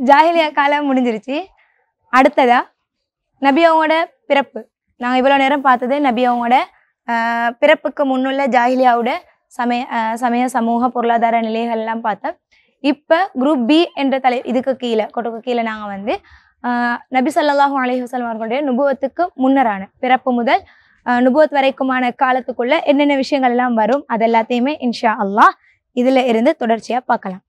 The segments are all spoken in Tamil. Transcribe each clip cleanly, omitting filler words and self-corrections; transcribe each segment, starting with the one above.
ஜாஹிலியா காலம் முடிஞ்சிருச்சு. அடுத்ததா நபி அவங்களோட பிறப்பு. நாங்கள் இவ்வளோ நேரம் பார்த்தது நபி அவங்களோட பிறப்புக்கு முன்னுள்ள ஜாஹிலியாவோட சமய சமூக பொருளாதார நிலைகள்லாம் பார்த்தோம். இப்போ குரூப் பி என்ற இதுக்கு கீழே நாங்கள் வந்து நபி ஸல்லல்லாஹு அலைஹி வஸல்லம் அவர்களுடைய நுபுவத்துக்கு முன்னரான பிறப்பு முதல் நுபுவத் வரைக்குமான காலத்துக்குள்ள என்னென்ன விஷயங்கள் எல்லாம் வரும் அது எல்லாத்தையுமே இன்ஷா அல்லாஹ் இதில் இருந்து தொடர்ச்சியாக பார்க்கலாம்.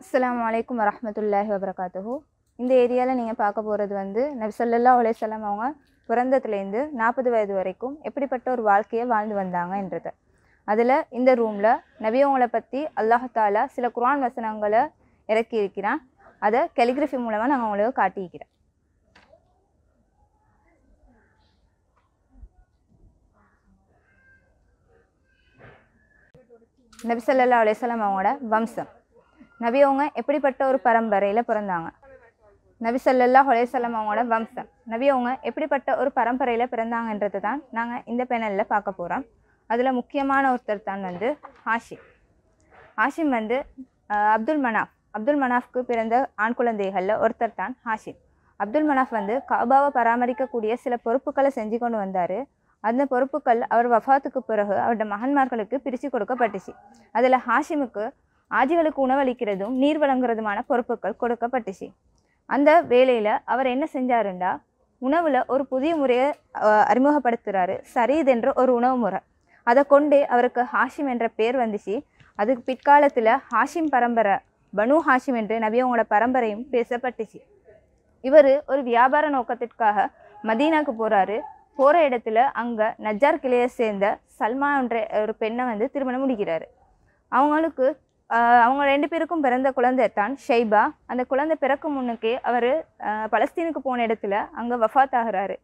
அஸ்ஸலாமு அலைக்கும் வரஹ்மத்துல்லாஹி வபரகாத்துஹு. இந்த ஏரியாவில் நீங்கள் பார்க்க போகிறது வந்து நபி ஸல்லல்லாஹு அலைஹி வஸல்லம் அவங்க பிறந்ததுலேருந்து 40 வயது வரைக்கும் எப்படிப்பட்ட ஒரு வாழ்க்கையை வாழ்ந்து வந்தாங்கன்றது. அதில் இந்த ரூமில் நபி அவங்களை பற்றி அல்லாஹ் தாலா சில குர்ஆன் வசனங்களை இறக்கி இருக்கிறான். அதை கலிகிராஃபி மூலமாக நாங்கள் உங்களுக்கு காட்டியிருக்கிறோம். நபி ஸல்லல்லாஹு அலைஹி வஸல்லம் அவங்களோட வம்சம். நபி அவங்க எப்படிப்பட்ட ஒரு பரம்பரையில் பிறந்தாங்க. நபி ஸல்லல்லாஹு அலைஹி வஸல்லம் அவங்களோட வம்சம். நபி அவங்க எப்படிப்பட்ட ஒரு பரம்பரையில் பிறந்தாங்கன்றது தான் நாங்கள் இந்த பேனலில் பார்க்க போகிறோம். அதில் முக்கியமான ஒருத்தர் தான் வந்து ஹாஷிம். ஹாஷிம் வந்து அப்துல் மனாஃப்க்கு பிறந்த ஆண் குழந்தைகளில் ஒருத்தர் தான் ஹாஷிம். அப்துல் மனாஃப் வந்து காபாவை பராமரிக்கக்கூடிய சில பொறுப்புகளை செஞ்சு கொண்டு வந்தார். அந்த பொறுப்புகள் அவர் வஃபாத்துக்கு பிறகு அவருடைய மகன்மார்களுக்கு பிரித்து கொடுக்கப்பட்டுச்சு. அதில் ஹாஷிமுக்கு ஆஜிகளுக்கு உணவளிக்கிறதும் நீர் வழங்குறதுமான பொறுப்புகள் கொடுக்கப்பட்டுச்சு. அந்த வேலையில் அவர் என்ன செஞ்சாருண்டா, உணவில் ஒரு புதிய முறையை அறிமுகப்படுத்துகிறாரு. சரீத் என்ற ஒரு உணவு முறை. அதை கொண்டு அவருக்கு ஹாஷிம் என்ற பேர் வந்துச்சு. அதுக்கு பிற்காலத்தில் ஹாஷிம் பரம்பரை, பனு ஹாஷிம் என்று நபி அவங்களோட பரம்பரையும் பேசப்பட்டுச்சு. இவர் ஒரு வியாபார நோக்கத்திற்காக மதீனாவுக்கு போகிறாரு. போகிற இடத்துல அங்கே நஜ்ஜார் கிளையை சேர்ந்த சல்மா என்ற ஒரு பெண்ணை வந்து திருமணம் முடிக்கிறாரு. அவங்க 2 பேருக்கும் பிறந்த குழந்தை தான் ஷைபா. அந்த குழந்தை பிறக்கும் முன்னுக்கே அவர் பலஸ்தீனுக்கு போன இடத்துல அங்கே வஃபாத் ஆகிறாரு.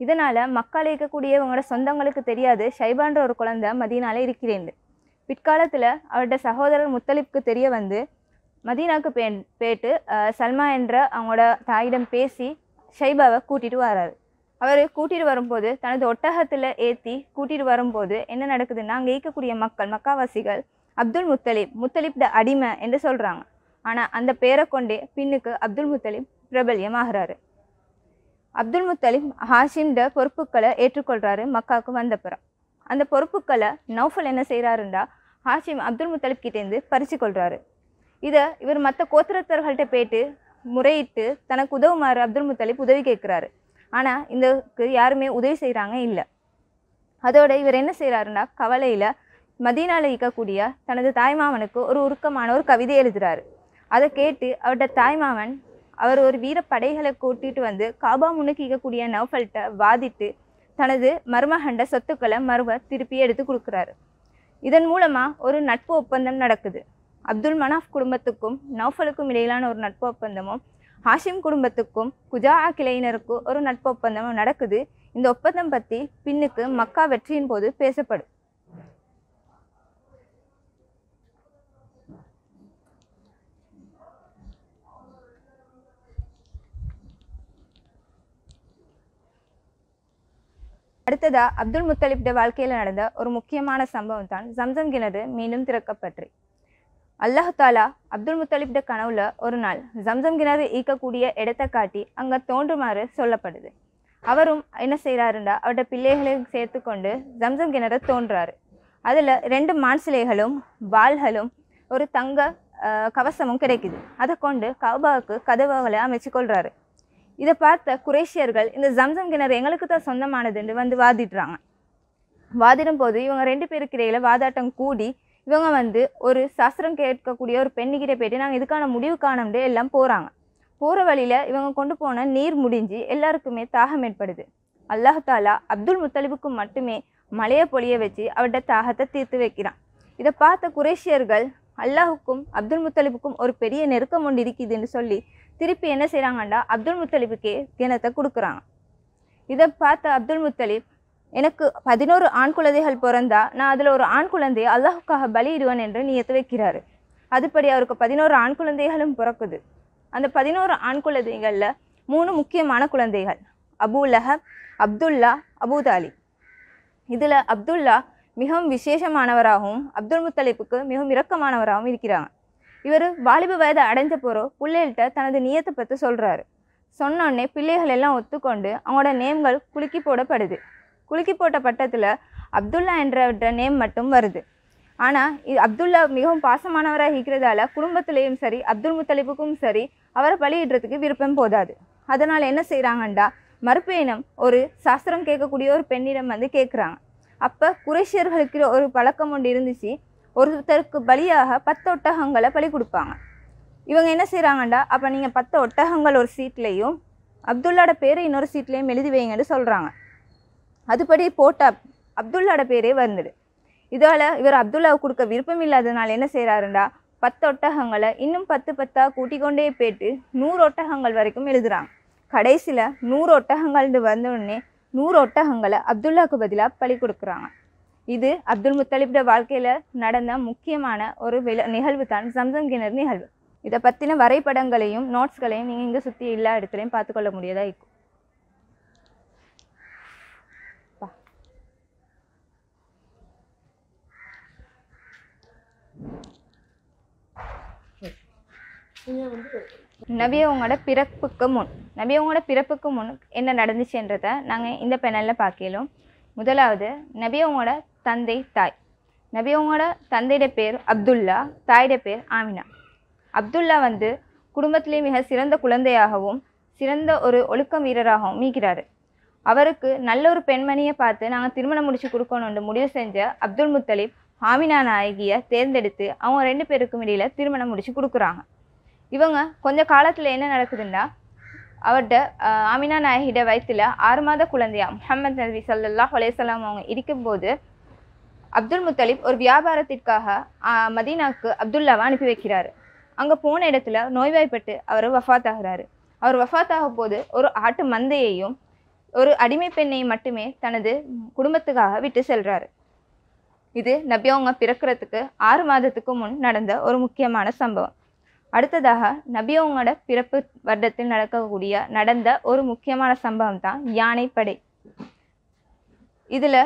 இதனால் மக்கால் இருக்கக்கூடியவங்களோட சொந்தங்களுக்கு தெரியாது ஷைபான்ற ஒரு குழந்தை மதீனால இருக்கிறேன். பிற்காலத்தில் அவருடைய சகோதரர் முத்தலிப்க்கு தெரிய வந்து மதீனாவுக்கு போயிட்டு சல்மா என்ற அவங்களோட தாயிடம் பேசி ஷைபாவை கூட்டிகிட்டு வராரு. அவர் கூட்டிகிட்டு வரும்போது தனது ஒட்டகத்தில் ஏற்றி கூட்டிகிட்டு வரும்போது என்ன நடக்குதுன்னா, அங்கே இருக்கக்கூடிய மக்காவாசிகள் முத்தலிப் த அடிமை என்று சொல்கிறாங்க. ஆனால் அந்த பேரை கொண்டே பின்னுக்கு அப்துல் முத்தலிப் பிரபல்யமாகிறாரு. அப்துல் முத்தலிப் ஹாஷிம்ட பொறுப்புகளை ஏற்றுக்கொள்கிறாரு. மக்காவுக்கு வந்த பிறகு அந்த பொறுப்புகளை நௌஃபல் என்ன செய்கிறாருண்டா, ஹாஷிம் அப்துல் முத்தலிப் கிட்டேருந்து பறித்து கொள்கிறாரு. இதை இவர் மற்ற கோத்திரத்தர்கள்ட்ட போயிட்டு முறையிட்டு தனக்கு உதவுமாறு அப்துல் முத்தலிப் உதவி கேட்குறாரு. ஆனால் இதுக்கு யாருமே உதவி செய்கிறாங்க இல்லை. அதோட இவர் என்ன செய்கிறாருன்னா, கவலையில் மதீனாவில் இருக்கக்கூடிய தனது தாய்மாமனுக்கு ஒரு உருக்கமான ஒரு கவிதை எழுதுகிறாரு. அதை கேட்டு அவருடைய தாய்மாமன் அவர் ஒரு வீரப்படைகளை கூட்டிகிட்டு வந்து காபா முன்னுக்கு இருக்கக்கூடிய நௌஃபல்கிட்ட வாதிட்டு தனது மருமகண்ட சொத்துக்களை திருப்பி எடுத்து கொடுக்குறாரு. இதன் மூலமாக ஒரு நட்பு ஒப்பந்தம் நடக்குது. அப்துல் மனாஃப் குடும்பத்துக்கும் நௌஃபலுக்கும் இடையிலான ஒரு நட்பு ஒப்பந்தமும், ஹாஷிம் குடும்பத்துக்கும் குஜா கிளையினருக்கும் ஒரு நட்பு ஒப்பந்தமும் நடக்குது. இந்த ஒப்பந்தம் பற்றி பின்னுக்கு மக்கா வெற்றியின் போது பேசப்படும். அடுத்ததா அப்துல் முத்தலிப்ட வாழ்க்கையில் நடந்த ஒரு முக்கியமான சம்பவம் தான் ஜம்சம் கிணறு மீண்டும் திறக்கப்பட்டு. அல்லாஹ் தாலா அப்துல் முத்தலிப்ட கனவுல ஒரு நாள் ஜம்சம் கிணறு ஈக்கக்கூடிய இடத்தை காட்டி அங்கே தோன்றுமாறு சொல்லப்படுது. அவரும் என்ன செய்கிறாருண்டா, அவருடைய பிள்ளைகளையும் சேர்த்து கொண்டு ஜம்சம் கிணறு தோன்றாரு. அதில் 2 மான் சிலைகளும் வாள்களும் ஒரு தங்க கவசமும் கிடைக்குது. அதை கொண்டு கௌபாவுக்கு கதவுகளை அமைச்சு கொள்கிறாரு. இதை பார்த்த குறைஷியர்கள் இந்த ஜம்சம் கிணறு எங்களுக்கு தான் சொந்தமானதுன்னு வந்து வாதிடுறாங்க. வாதிடும் போது இவங்க 2 பேருக்கு இடையில் வாதாட்டம் கூடி இவங்க வந்து ஒரு சாஸ்திரம் கேட்கக்கூடிய ஒரு பெண்ணுக்கிட்ட போயிட்டு நாங்கள் இதுக்கான முடிவு காணம்ட்டு எல்லாம் போகிறாங்க. போகிற வழியில் இவங்க கொண்டு போன நீர் முடிஞ்சு எல்லாருக்குமே தாகம் ஏற்படுது. அல்லாஹ் தாலா அப்துல் முத்தலிபுக்கு மட்டுமே மழையை பொழிய வச்சு அவருடைய தாகத்தை தீர்த்து வைக்கிறான். இதை பார்த்த குறைஷியர்கள் அல்லாஹுக்கும் அப்துல் முத்தலிபுக்கும் ஒரு பெரிய நெருக்கம் ஒன்று இருக்குதுன்னு சொல்லி திருப்பி என்ன செய்கிறாங்கண்டா, அப்துல் முத்தலிபுக்கே கிணத்தை கொடுக்குறாங்க. இதை பார்த்த அப்துல் முத்தலிப், எனக்கு 11 ஆண் குழந்தைகள் பிறந்தா நான் அதில் ஒரு ஆண் குழந்தையை அல்லாஹுக்காக பலியிடுவேன் என்று நியத்து வைக்கிறாரு. அதுபடி அவருக்கு 11 ஆண் குழந்தைகளும் பிறக்குது. அந்த 11 ஆண் குழந்தைகளில் 3 முக்கியமான குழந்தைகள், அபு லஹப், அப்துல்லா, அபூதாலிப். இதில் அப்துல்லா மிகவும் விசேஷமானவராகவும் அப்துல் முத்தலிப்புக்கு மிகவும் இரக்கமானவராகவும் இருக்கிறாங்க. இவர் வாலிப வயதை அடைஞ்ச போகிறோம் பிள்ளைகள்கிட்ட தனது நியத்தை பற்றி சொல்கிறாரு. சொன்னோடனே பிள்ளைகள் எல்லாம் ஒத்துக்கொண்டு அவங்களோட நேம்கள் குலுக்கி போடப்படுது. குலுக்கி போட்ட பட்டத்தில் அப்துல்லா என்ற நேம் மட்டும் வருது. ஆனால் அப்துல்லா மிகவும் பாசமானவராக இருக்கிறதால குடும்பத்திலேயும் சரி அப்துல் முத்தலிப்புக்கும் சரி அவரை பலியிடுறதுக்கு விருப்பம் போதாது. அதனால் என்ன செய்கிறாங்கண்டா மறுபேனம் ஒரு சாஸ்திரம் கேட்கக்கூடிய ஒரு பெண்ணிடம் வந்து கேட்குறாங்க. அப்போ குறைஷியர்களுக்கு ஒரு பழக்கம் ஒன்று இருந்துச்சு. ஒருத்தருக்கு பலியாக 10 ஒட்டகங்களை பலி கொடுப்பாங்க. இவங்க என்ன செய்கிறாங்கண்டா அப்போ நீங்கள் 10 ஒட்டகங்கள் ஒரு சீட்லேயும் அப்துல்லாட பேரை இன்னொரு சீட்லேயும் எழுதி வைங்கன்னு சொல்கிறாங்க. அதுபடி போட்ட அப்துல்லாட பேரே வந்துடு. இதால் இவர் அப்துல்லாவை கொடுக்க விருப்பம் இல்லாததுனால என்ன செய்கிறாருண்டா 10 ஒட்டகங்களை இன்னும் 10 கூட்டிக்கொண்டே போயிட்டு 100 ஒட்டகங்கள் வரைக்கும் எழுதுகிறாங்க. கடைசியில் 100 ஒட்டகங்கள்னு வந்தோடனே 100 ஒட்டகங்களை அப்துல்லாவுக்கு பதிலாக பலி கொடுக்குறாங்க. இது அப்துல் முத்தலிப்ட வாழ்க்கையில் நடந்த முக்கியமான ஒரு நிகழ்வு தான் ஜம்சம் கிணறு நிகழ்வு. இதை பற்றின வரைபடங்களையும் நோட்ஸ்களையும் நீங்கள் இங்கே சுற்றி எல்லா இடத்துலையும் பார்த்துக்கொள்ள முடியாதா இருக்கும். நபியவங்களோட பிறப்புக்கு முன் என்ன நடந்துச்சுன்றதை நாங்கள் இந்த பேனலில் பார்க்கலாம். முதலாவது நபியவங்களோட தந்தை தாய். நபியவங்களோட தந்தையோட பேர் அப்துல்லா, தாயோட பேர் ஆமினா. அப்துல்லா வந்து குடும்பத்திலே மிக சிறந்த குழந்தையாகவும் சிறந்த ஒரு ஒழுக்க வீரராகவும் மீக்கிறாரு. அவருக்கு நல்ல ஒரு பெண்மணியை பார்த்து நாங்கள் திருமணம் முடிச்சு கொடுக்கணும்னு முடிவு செஞ்ச அப்துல் முத்தலிப் ஆமினா நாயகியை தேர்ந்தெடுத்து அவங்க 2 பேருக்கும் இடையில் திருமணம் முடிச்சு கொடுக்குறாங்க. இவங்க கொஞ்ச காலத்தில் என்ன நடக்குதுன்னா அவர்கிட்ட ஆமினா நாயகிட வயிற்றில் 6 மாத குழந்தையா முஹம்மது நபி ஸல்லல்லாஹு அலைஹி வஸல்லம் அவங்க இருக்கும்போது அப்துல் முத்தலிப் ஒரு வியாபாரத்திற்காக மதீனாவுக்கு அப்துல்லாவை அனுப்பி வைக்கிறாரு. அங்கே போன இடத்துல நோய்வாய்ப்பட்டு அவர் வஃபாத் ஆகிறாரு. அவர் வஃபாத் ஆகும் போது ஒரு ஆட்டு மந்தையையும் ஒரு அடிமை பெண்ணையும் மட்டுமே தனது குடும்பத்துக்காக விட்டு செல்றாரு. இது நபியவங்க பிறக்கிறதுக்கு 6 மாதத்துக்கு முன் நடந்த ஒரு முக்கியமான சம்பவம். அடுத்ததாக நபியவங்களோட பிறப்பு வருடத்தில் நடந்த ஒரு முக்கியமான சம்பவம் தான் யானைப்படை. இதில்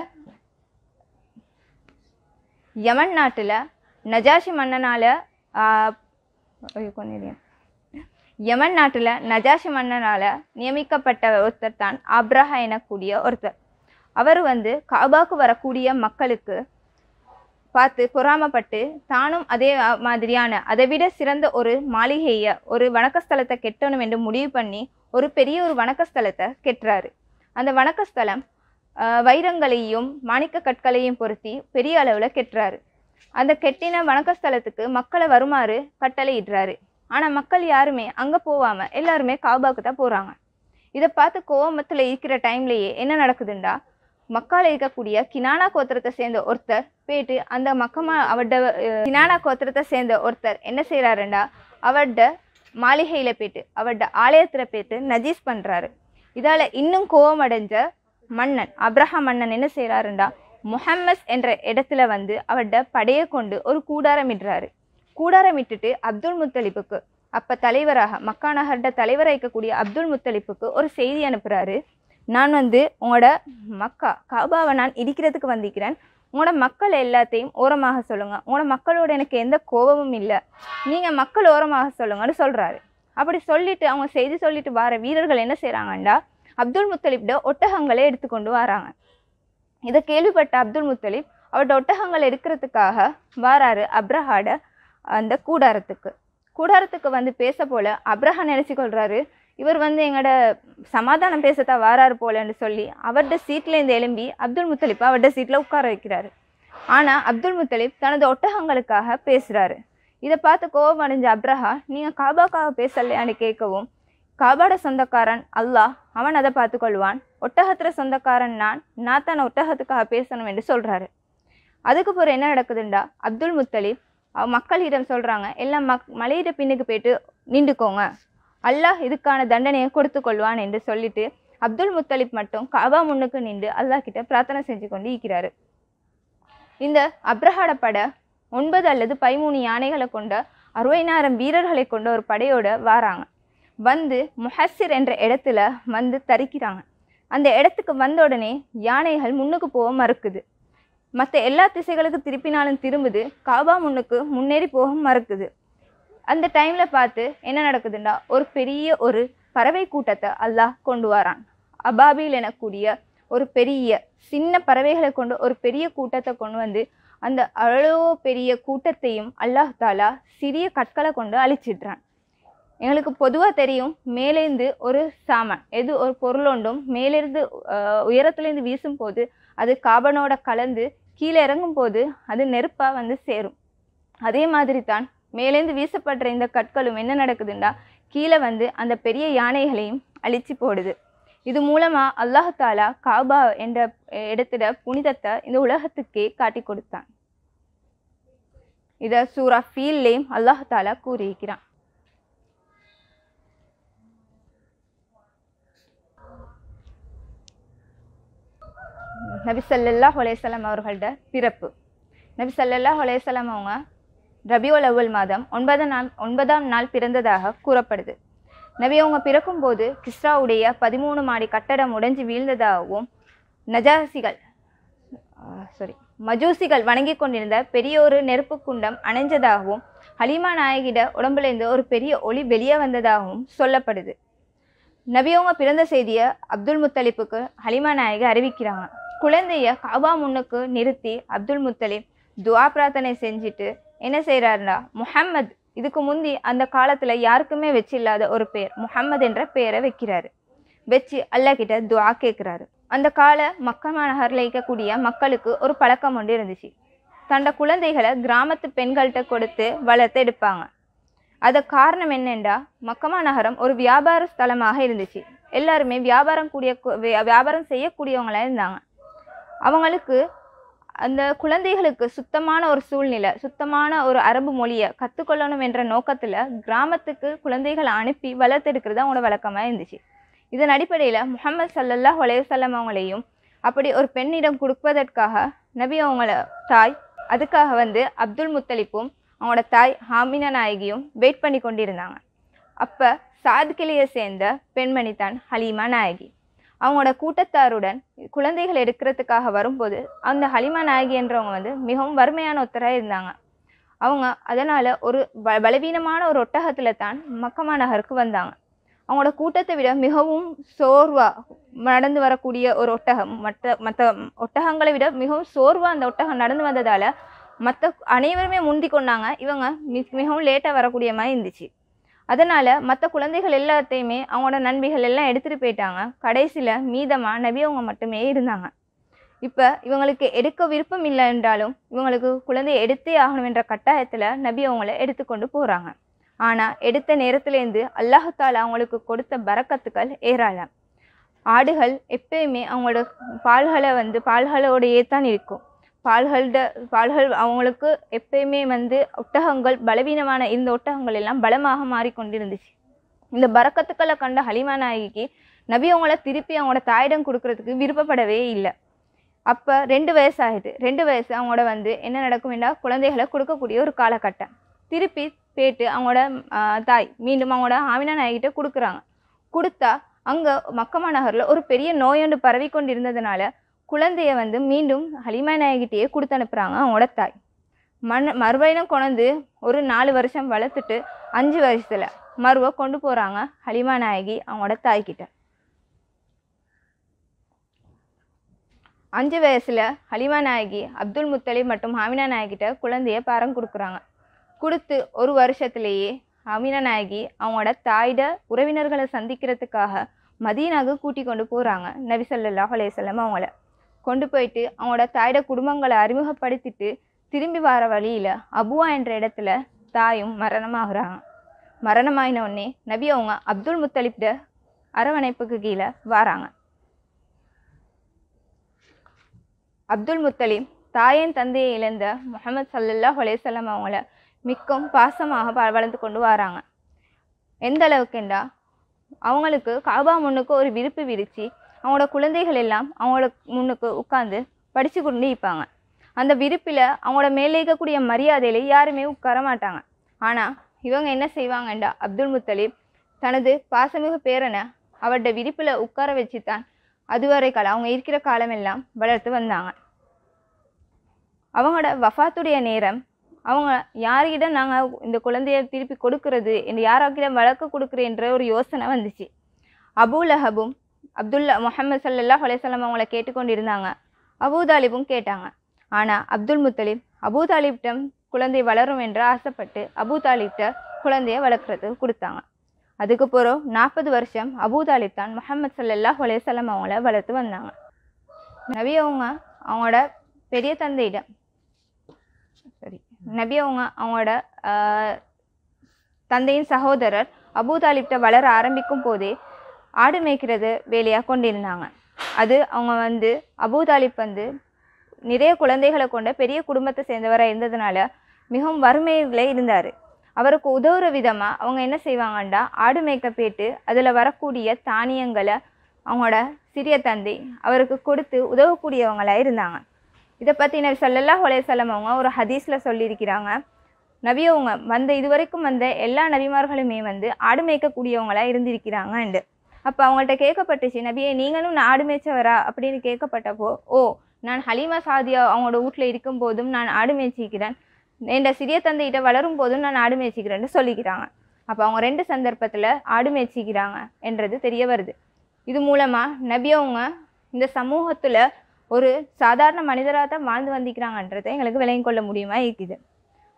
யமன் நாட்டில் நஜாஷி மன்னனால் நியமிக்கப்பட்ட ஒருத்தர் தான் அப்ரஹா எனக்கூடிய ஒருத்தர். அவர் வந்து காபாக்கு வரக்கூடிய மக்களுக்கு பார்த்து பொறாமப்பட்டு தானும் அதே மாதிரியான அதைவிட சிறந்த ஒரு மாளிகையை ஒரு வணக்கஸ்தலத்தை கெட்டணும் என்று முடிவு பண்ணி ஒரு பெரிய ஒரு வணக்கஸ்தலத்தை கெட்டுறாரு. அந்த வணக்கஸ்தலம் வைரங்களையும் மாணிக்க கற்களையும் பொருத்தி பெரிய அளவில் கெட்டுறாரு. அந்த கெட்டின வணக்கஸ்தலத்துக்கு மக்களை வருமாறு கட்டளையிடுறாரு. ஆனால் மக்கள் யாருமே அங்கே போகாமல் எல்லாருமே காபாவுக்கு தான் போகிறாங்க. இதை பார்த்து கோவமத்தில் இருக்கிற டைம்லேயே என்ன நடக்குதுண்டா மக்கால் இருக்கக்கூடிய கினானா கோத்திரத்தை சேர்ந்த ஒருத்தர் போயிட்டு அந்த கினானா கோத்திரத்தை சேர்ந்த ஒருத்தர் என்ன செய்கிறாருண்டா அவர்ட மாளிகையில் போயிட்டு அவர்ட ஆலயத்தில் போயிட்டு நஜீஸ் பண்ணுறாரு. இதால் இன்னும் கோவம் அடைஞ்ச மன்னன் அப்ரஹா மன்னன் என்ன செய்கிறாருண்டா முஹம்மஸ் என்ற இடத்துல வந்து அவர்ட படையை கொண்டு ஒரு கூடாரமிடுறாரு. கூடாரமிட்டுட்டு அப்துல் முத்தலிப்புக்கு அப்போ தலைவராக மக்கா நகர்ட தலைவராக இருக்கக்கூடிய அப்துல் முத்தலிப்புக்கு ஒரு செய்தி அனுப்புகிறாரு. நான் வந்து உங்களோட காபாவை நான் இடிக்கிறதுக்கு வந்திருக்கிறேன். உங்களோட மக்கள் எல்லாத்தையும் ஓரமாக சொல்லுங்கள். உங்களோட மக்களோட எனக்கு எந்த கோபமும் இல்லை. நீங்கள் மக்கள் ஓரமாக சொல்லுங்கன்னு சொல்கிறாரு. அப்படி சொல்லிட்டு அவங்க செய்தி சொல்லிட்டு வர வீரர்கள் என்ன செய்கிறாங்கண்டா அப்துல் முத்தலிப்ட ஒட்டகங்களை எடுத்துக்கொண்டு வராங்க. இதை கேள்விப்பட்ட அப்துல் முத்தலிப் அவர்கிட்ட ஒட்டகங்கள் எடுக்கிறதுக்காக வாராரு அப்ரஹாட அந்த கூடாரத்துக்கு வந்து பேச போல அப்ரஹா நினைச்சு கொள்றாரு இவர் வந்து எங்களோட சமாதானம் பேசத்தான் வாராரு போலன்னு சொல்லி அவர்கிட்ட சீட்லேருந்து எழும்பி அப்துல் முத்தலிப்பை அவர்கிட்ட சீட்டில் உட்கார வைக்கிறாரு. ஆனால் அப்துல் முத்தலிப் தனது ஒட்டகங்களுக்காக பேசுகிறாரு. இதை பார்த்து கோபம் அடைஞ்ச அப்ரஹா நீங்கள் காபாக்காக பேசலையான்னு கேட்கவும் காபாட சொந்தக்காரன் அல்லாஹ் அவன் அதை பார்த்து கொள்வான், ஒட்டகத்தில் சொந்தக்காரன் நான் தான் ஒட்டகத்துக்காக பேசணும் என்று சொல்கிறாரு. அதுக்கு பிறகு என்ன நடக்குதுண்டா அப்துல் முத்தலிப் மக்களிடம் சொல்கிறாங்க எல்லாம் மலையிட பின்னுக்கு போயிட்டு நின்றுக்கோங்க, அல்லாஹ் இதுக்கான தண்டனையை கொடுத்து கொள்வான் என்று சொல்லிட்டு அப்துல் முத்தலிப் மட்டும் காபா முன்னுக்கு நின்று அல்லாஹ் கிட்ட பிரார்த்தனை செஞ்சு கொண்டு இருக்கிறாரு. இந்த அப்ரஹாட படை 9 அல்லது 13 யானைகளை கொண்ட 60,000 வீரர்களை கொண்ட ஒரு படையோட வாராங்க. வந்து முஹஸ்ஸிர் என்ற இடத்துல வந்து தரிக்கிறாங்க. அந்த இடத்துக்கு வந்த உடனே யானைகள் முன்னுக்கு போக மறுக்குது. மற்ற எல்லா திசைகளுக்கு திருப்பினாலும் திரும்புது, காபா முன்னுக்கு முன்னேறி போக மறுக்குது. அந்த டைமில் பார்த்து என்ன நடக்குதுண்டா, ஒரு பெரிய ஒரு பறவை கூட்டத்தை அல்லாஹ் கொண்டு வரான். அபாபில் எனக்கூடிய ஒரு பெரிய சின்ன பறவைகளை கொண்டு ஒரு பெரிய கூட்டத்தை கொண்டு வந்து அந்த அவ்வளோ பெரிய கூட்டத்தையும் அல்லாஹ் தாலா சிறிய கற்களை கொண்டு அழிச்சிடுறான். எங்களுக்கு பொதுவாக தெரியும், மேலேருந்து ஒரு சாமான் எது ஒரு பொருள் ஒன்றும் மேலேருந்து உயரத்துலேருந்து வீசும் போது அது காபனோட கலந்து கீழே இறங்கும் போது அது நெருப்பாக வந்து சேரும். அதே மாதிரி தான் மேலேருந்து வீசப்படுற இந்த கற்களும் என்ன நடக்குதுண்டா, கீழே வந்து அந்த பெரிய யானைகளையும் அழிச்சு போடுது. இது மூலமாக அல்லாஹ் தாலா காபா என்ற இடத்துல புனிதத்தை இந்த உலகத்துக்கே காட்டி கொடுத்தான். இதை சூரா ஃபீல்லேயும் அல்லாஹ் தாலா கூறியிருக்கிறான். நபி ஸல்லல்லாஹு அலைஹி வஸல்லம் அவர்களோட பிறப்பு. நபி ஸல்லல்லாஹு அலைஹி வஸல்லம் அவங்க ரபியுல் அவ்வல் மாதம் 9ஆம் நாள் பிறந்ததாக கூறப்படுது. நபி அவங்க பிறக்கும்போது கிஸ்ராவுடைய 13 மாடி கட்டடம் உடைஞ்சு வீழ்ந்ததாகவும் மஜூசிகள் வணங்கி கொண்டிருந்த பெரிய ஒரு நெருப்பு குண்டம் அணைஞ்சதாகவும் ஹலீமா நாயகிட உடம்புலேருந்து ஒரு பெரிய ஒளி வெளியே வந்ததாகவும் சொல்லப்படுது. நபி அவங்க பிறந்த செய்தியை அப்துல் முத்தலிப்புக்கு ஹலீமா நாயகி அறிவிக்கிறாங்க. குழந்தைய காபா முன்னுக்கு நிறுத்தி அப்துல் முத்தலிப் துவா பிரார்த்தனை செஞ்சுட்டு என்ன செய்கிறாருன்னா, முஹம்மது, இதுக்கு முந்தி அந்த காலத்தில் யாருக்குமே வச்சில்லாத ஒரு பேர் முஹம்மது என்ற பெயரை வைக்கிறாரு. வச்சு அல்லாஹ் கிட்ட துவா கேட்குறாரு. அந்த கால மக்கா நகரில் இருக்கக்கூடிய மக்களுக்கு ஒரு பழக்கம் ஒன்று இருந்துச்சு. தன்னோட குழந்தைகளை கிராமத்து பெண்கள்கிட்ட கொடுத்து வளர்த்து எடுப்பாங்க. அது காரணம் என்னென்றா, மக்கமா நகரம் ஒரு வியாபார ஸ்தலமாக இருந்துச்சு. எல்லாருமே வியாபாரம் செய்யக்கூடியவங்களாக இருந்தாங்க. அவங்களுக்கு அந்த குழந்தைகளுக்கு சுத்தமான ஒரு சூழ்நிலை, சுத்தமான ஒரு அரபு மொழியை கற்றுக்கொள்ளணும் என்ற நோக்கத்தில் கிராமத்துக்கு குழந்தைகளை அனுப்பி வளர்த்தெடுக்கிறது அவங்களோட வழக்கமாக இருந்துச்சு. இதன் அடிப்படையில் முஹம்மது ஸல்லல்லாஹு அலைஹி வஸல்லம் அவங்களையும் அப்படி ஒரு பெண்ணிடம் கொடுப்பதற்காக நபி அவங்கள தாய் அதுக்காக வந்து அப்துல் முத்தலிப்பும் அவங்களோட தாய் ஹாமினா நாயகியும் வெயிட் பண்ணி கொண்டிருந்தாங்க. அப்போ சாத்கிலியை சேர்ந்த பெண்மணி தான் ஹலீமா நாயகி. அவங்களோட கூட்டத்தாருடன் குழந்தைகள் எடுக்கிறதுக்காக வரும்போது அந்த ஹலீமா நாயகி என்றவங்க வந்து மிகவும் வறுமையான ஒருத்தராக இருந்தாங்க. அவங்க அதனால் ஒரு பலவீனமான ஒரு ஒட்டகத்தில் தான் மக்கமா நகருக்கு வந்தாங்க. அவங்களோட கூட்டத்தை விட மிகவும் சோர்வாக நடந்து வரக்கூடிய ஒரு ஒட்டகம், மற்ற ஒட்டகங்களை விட மிகவும் சோர்வாக அந்த ஒட்டகம் நடந்து வந்ததால் மற்ற அனைவருமே முந்தி கொண்டாங்க. இவங்க மிகவும் லேட்டாக வரக்கூடிய மாதிரி இருந்துச்சு. அதனால் மற்ற குழந்தைகள் எல்லாத்தையுமே அவங்களோட நண்பிகள் எல்லாம் எடுத்துகிட்டு போயிட்டாங்க. கடைசியில் மீதமாக நபி அவங்க மட்டுமே இருந்தாங்க. இப்போ இவங்களுக்கு எடுக்க விருப்பம் இல்லை என்றாலும் இவங்களுக்கு குழந்தையை எடுத்தே ஆகணும் என்ற கட்டாயத்தில் நபி அவங்கள எடுத்துக்கொண்டு போகிறாங்க. ஆனால் எடுத்த நேரத்துலேருந்து அல்லாஹ் தாலா அவங்களுக்கு கொடுத்த பரக்கத்துக்கள் ஏராளம். ஆடுகள் எப்பயுமே அவங்களோட பால்களோடையே தான் இருக்கும். பால்கள் அவங்களுக்கு எப்பயுமே வந்து ஒட்டகங்கள் பலவீனமான இந்த ஒட்டகங்கள் எல்லாம் பலமாக மாறிக்கொண்டிருந்துச்சு. இந்த பரக்கத்துக்களை கண்ட ஹலீமா நாயகிக்கு நபி அவங்கள திருப்பி அவங்களோட தாயிடம் கொடுக்கறதுக்கு விருப்பப்படவே இல்லை. அப்போ 2 வயசு ஆகிடுது. 2 வயசு அவங்களோட வந்து என்ன நடக்கும் என்றால் குழந்தைகளை கொடுக்கக்கூடிய ஒரு காலகட்டம். திருப்பி போயிட்டு அவங்களோட தாய் மீண்டும் அவங்களோட ஆமினா நாயகிட்ட கொடுக்குறாங்க. கொடுத்தா அங்கே மக்கமா நகரில் ஒரு பெரிய நோயொன்று பரவி கொண்டு இருந்ததுனால குழந்தைய வந்து மீண்டும் ஹலீமா நாயகிட்டையே கொடுத்து அனுப்புகிறாங்க அவங்களோட தாய். மறுபடியும் கொண்டு ஒரு 4 வருஷம் வளர்த்துட்டு 5 வயசில் மறுவை கொண்டு போகிறாங்க ஹலீமா நாயகி அவங்களோட தாய்கிட்ட. 5 வயசில் ஹலீமா நாயகி அப்துல் முத்தலிப் மற்றும் ஆமினா நாயகிட்ட குழந்தைய பாரம் கொடுக்குறாங்க. கொடுத்து 1 வருஷத்துலேயே ஆமினா நாயகி அவங்களோட தாயிட உறவினர்களை சந்திக்கிறதுக்காக மதீனாவுக்கு கூட்டி கொண்டு போகிறாங்க. நபி ஸல்லல்லாஹு அலைஹி வஸல்லம் அவங்கள கொண்டு போயிட்டு அவங்களோட தாயிட குடும்பங்களை அறிமுகப்படுத்திட்டு திரும்பி வர வழியில் அபுவா என்ற இடத்துல தாயும் மரணமாகறாங்க. மரணமாயின உடனே நபி அவங்க அப்துல் முத்தலிப்ட அரவணைப்புக்கு கீழே வராங்க. அப்துல் முத்தலிப் தாயின் தந்தையை இழந்த முஹம்மது ஸல்லல்லாஹு அலைஹி வஸல்லம் அவங்கள மிகவும் பாசமாக வளர்ந்து கொண்டு வராங்க. எந்த அளவுக்குண்டா அவங்களுக்கு காபா முன்னுக்கு ஒரு விரிப்பு விரித்து அவங்களோட குழந்தைகள் எல்லாம் அவங்களோட முன்னுக்கு உட்காந்து படித்து கொண்டு இருப்பாங்க. அந்த விரிப்பில் அவங்களோட மேலே இருக்கக்கூடிய மரியாதையில் யாருமே உட்கார மாட்டாங்க. ஆனால் இவங்க என்ன செய்வாங்கண்டா, அப்துல் முத்தலிப் தனது பாசமிகு பேரனை அவரோட விரிப்பில் உட்கார வச்சு தான் அதுவரை காலம் அவங்க இருக்கிற காலமெல்லாம் வளர்த்து வந்தாங்க. அவங்களோட வஃபாத்துடைய நேரம் அவங்க யார்கிட்ட நாங்கள் இந்த குழந்தைய திருப்பி கொடுக்கறது என்று யாராக்கிட்ட வழக்கு கொடுக்குறேன்ற ஒரு யோசனை வந்துச்சு. அபூலஹபும் முஹம்மது ஸல்லல்லாஹு அலைஹி வஸல்லம் அவங்கள கேட்டுக்கொண்டிருந்தாங்க. அபூதாலிபும் கேட்டாங்க. ஆனால் அப்துல் முத்தலிப் அபூதாலிப்டம் குழந்தை வளரும் என்று ஆசைப்பட்டு அபூதாலிப்ட குழந்தைய வளர்க்குறதுக்கு கொடுத்தாங்க. அதுக்கு பிறகு 40 வருஷம் அபூதாலிப் தான் முஹம்மது ஸல்லல்லாஹு அலைஹி வஸல்லம் அவங்கள வளர்த்து வந்தாங்க. நபி அவங்களோட பெரிய தந்தையிடம் நபி அவங்களோட தந்தையின் சகோதரர் அபூதாலிப்ட வளர ஆரம்பிக்கும் போதே ஆடு மேய்க்கிறது வேலையாக கொண்டிருந்தாங்க. அது அவங்க அபூதாலிப் நிறைய குழந்தைகளை கொண்ட பெரிய குடும்பத்தை சேர்ந்தவராக இருந்ததுனால மிகவும் வறுமையில் இருந்தார். அவருக்கு உதவுற விதமாக அவங்க என்ன செய்வாங்கண்டா, ஆடு மேய்க்க போயிட்டு அதில் வரக்கூடிய தானியங்களை அவங்களோட சிறிய தந்தை அவருக்கு கொடுத்து உதவக்கூடியவங்களாக இருந்தாங்க. இதை பற்றி நபி ஸல்லல்லாஹு அலைஹி வஸல்லம் அவங்க ஒரு ஹதீஸில் சொல்லியிருக்கிறாங்க. நபி அவங்க இதுவரைக்கும் எல்லா நபிமார்களுமே ஆடு மேய்க்கக்கூடியவங்களாக இருந்திருக்கிறாங்கண்டு. அப்போ அவங்கள்ட்ட கேட்கப்பட்டுச்சு, நபியே நீங்களும் ஆடு மேய்ச்சவரா அப்படின்னு கேட்கப்பட்டப்போ, ஓ நான் ஹலீமா சாதியா அவங்களோட வீட்டில் இருக்கும்போதும் நான் ஆடு மேய்ச்சிக்கிறேன், என் சிறிய தந்தைகிட்ட வளரும் போதும் நான் ஆடு மேய்ச்சிக்கிறேன்னு சொல்லிக்கிறாங்க. அப்போ அவங்க 2 சந்தர்ப்பத்தில் ஆடு மேய்ச்சிக்கிறாங்க என்றது தெரிய வருது. இது மூலமாக நபி அவங்க இந்த சமூகத்தில் ஒரு சாதாரண மனிதராக தான் வாழ்ந்து வந்திக்கிறாங்கன்றதை எங்களுக்கு விளங்கிக் கொள்ள முடியுமா இருக்குது.